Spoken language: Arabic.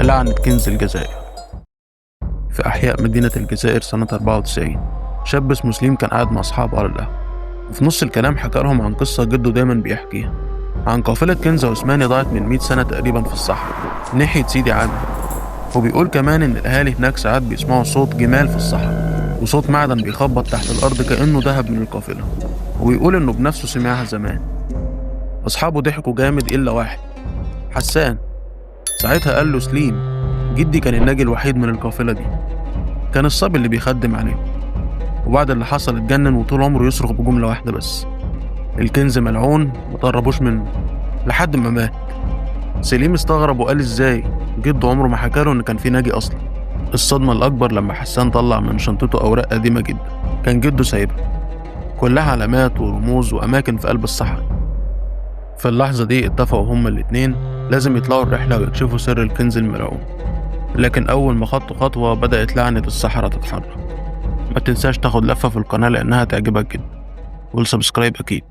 لعنة كنز الجزائر. في أحياء مدينة الجزائر سنة 94 شاب اسمه سليم كان قاعد مع أصحابه على القهوة، وفي نص الكلام حكى لهم عن قصة جده دايما بيحكيها عن قافلة كنز عثماني ضاعت من 100 سنة تقريبا في الصحراء ناحية سيدي عامر. وبيقول كمان إن الأهالي هناك ساعات بيسمعوا صوت جمال في الصحراء وصوت معدن بيخبط تحت الأرض كأنه ذهب من القافلة، ويقول إنه بنفسه سمعها زمان. أصحابه ضحكوا جامد إلا واحد، حسان. ساعتها قال له سليم: جدي كان الناجي الوحيد من القافلة دي، كان الصبي اللي بيخدم عليه، وبعد اللي حصل اتجنن وطول عمره يصرخ بجملة واحدة بس: الكنز ملعون متقربوش منه، لحد ما مات. سليم استغرب وقال ازاي جده عمره ما حكاله ان كان في ناجي اصلا. الصدمة الاكبر لما حسان طلع من شنطته اوراق قديمة جدا كان جده سايبها، كلها علامات ورموز واماكن في قلب الصحراء. في اللحظة دي اتفقوا هما الاتنين لازم يطلعوا الرحلة ويكشفوا سر الكنز الملعون. لكن اول ما خطوا خطوة بدأت لعنة الصحراء تتحرك. ما تنساش تاخد لفة في القناة لانها تعجبك جدا، والسبسكرايب اكيد.